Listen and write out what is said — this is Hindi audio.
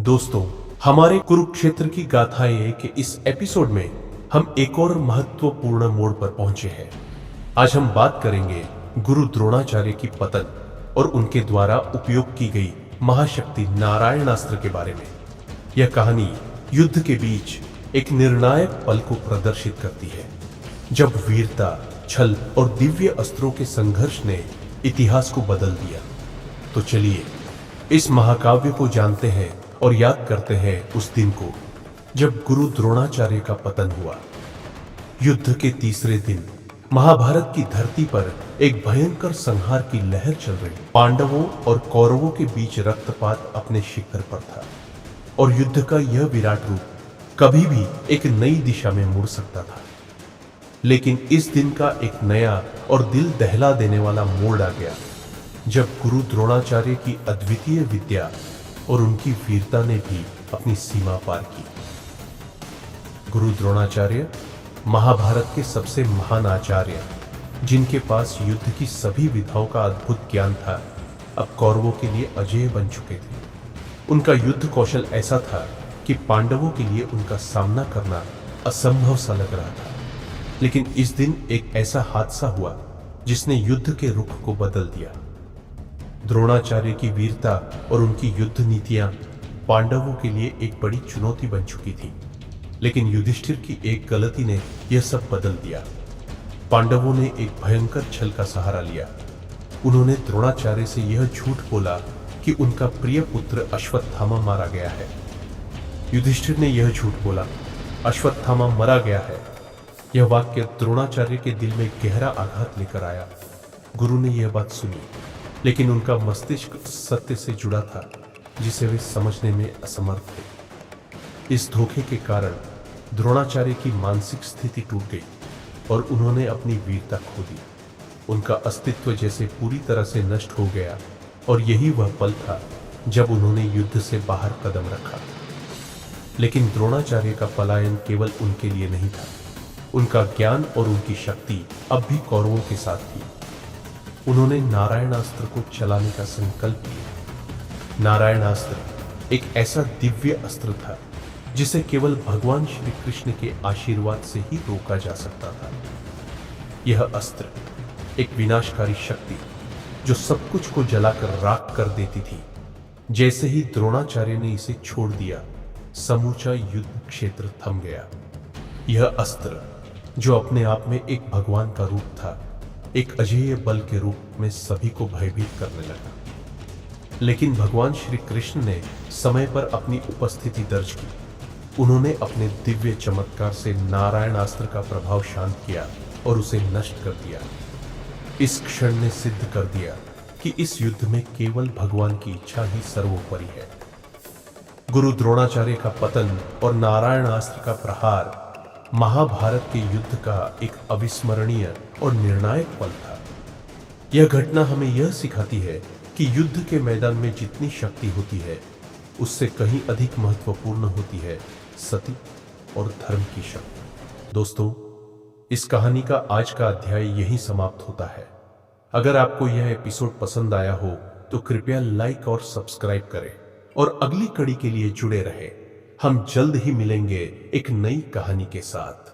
दोस्तों, हमारे कुरुक्षेत्र की गाथाएं के इस एपिसोड में हम एक और महत्वपूर्ण मोड़ पर पहुंचे हैं। आज हम बात करेंगे गुरु द्रोणाचार्य की पतन और उनके द्वारा उपयोग की गई महाशक्ति नारायणास्त्र के बारे में। यह कहानी युद्ध के बीच एक निर्णायक पल को प्रदर्शित करती है, जब वीरता, छल और दिव्य अस्त्रों के संघर्ष ने इतिहास को बदल दिया। तो चलिए इस महाकाव्य को जानते हैं और याद करते हैं उस दिन को जब गुरु द्रोणाचार्य का पतन हुआ। युद्ध के तीसरे दिन महाभारत की धरती पर एक भयंकर संहार की लहर चल रही। पांडवों और कौरवों के बीच रक्तपात अपने शिखर पर था और युद्ध का यह विराट रूप कभी भी एक नई दिशा में मुड़ सकता था। लेकिन इस दिन का एक नया और दिल दहला देने वाला मोड़ आ गया, जब गुरु द्रोणाचार्य की अद्वितीय विद्या और उनकी वीरता ने भी अपनी सीमा पार की। गुरु द्रोणाचार्य महाभारत के सबसे महान आचार्य, जिनके पास युद्ध की सभी विधाओं का अद्भुत ज्ञान था, अब कौरवों के लिए अजेय बन चुके थे। उनका युद्ध कौशल ऐसा था कि पांडवों के लिए उनका सामना करना असंभव सा लग रहा था। लेकिन इस दिन एक ऐसा हादसा हुआ जिसने युद्ध के रुख को बदल दिया। द्रोणाचार्य की वीरता और उनकी युद्ध नीतियां पांडवों के लिए एक बड़ी चुनौती बन चुकी थी, लेकिन युधिष्ठिर की एक गलती ने यह सब बदल दिया। पांडवों ने एक भयंकर छल का सहारा लिया। उन्होंने द्रोणाचार्य से यह झूठ बोला कि उनका प्रिय पुत्र अश्वत्थामा मारा गया है। युधिष्ठिर ने यह झूठ बोला, अश्वत्थामा मरा गया है। यह वाक्य द्रोणाचार्य के दिल में गहरा आघात लेकर आया। गुरु ने यह बात सुनी, लेकिन उनका मस्तिष्क सत्य से जुड़ा था जिसे वे समझने में असमर्थ थे। इस धोखे के कारण द्रोणाचार्य की मानसिक स्थिति टूट गई और उन्होंने अपनी वीरता खो दी। उनका अस्तित्व जैसे पूरी तरह से नष्ट हो गया और यही वह पल था जब उन्होंने युद्ध से बाहर कदम रखा। लेकिन द्रोणाचार्य का पलायन केवल उनके लिए नहीं था। उनका ज्ञान और उनकी शक्ति अब भी कौरवों के साथ थी। उन्होंने नारायणास्त्र को चलाने का संकल्प लिया। नारायणास्त्र एक ऐसा दिव्य अस्त्र था जिसे केवल भगवान श्री कृष्ण के आशीर्वाद से ही रोका जा सकता था। यह अस्त्र एक विनाशकारी शक्ति जो सब कुछ को जलाकर राख कर देती थी। जैसे ही द्रोणाचार्य ने इसे छोड़ दिया, समूचा युद्ध क्षेत्र थम गया। यह अस्त्र जो अपने आप में एक भगवान का रूप था, एक अजेय बल के रूप में सभी को भयभीत करने लगा। लेकिन भगवान श्री कृष्ण ने समय पर अपनी उपस्थिति दर्ज की। उन्होंने अपने दिव्य चमत्कार से नारायणास्त्र का प्रभाव शांत किया और उसे नष्ट कर दिया। इस क्षण ने सिद्ध कर दिया कि इस युद्ध में केवल भगवान की इच्छा ही सर्वोपरि है। गुरु द्रोणाचार्य का पतन और नारायणास्त्र का प्रहार महाभारत के युद्ध का एक अविस्मरणीय और निर्णायक पल था। यह घटना हमें यह सिखाती है कि युद्ध के मैदान में जितनी शक्ति होती है, उससे कहीं अधिक महत्वपूर्ण होती है सती और धर्म की शक्ति। दोस्तों, इस कहानी का आज का अध्याय यहीं समाप्त होता है। अगर आपको यह एपिसोड पसंद आया हो तो कृपया लाइक और सब्सक्राइब करें और अगली कड़ी के लिए जुड़े रहें। हम जल्द ही मिलेंगे एक नई कहानी के साथ।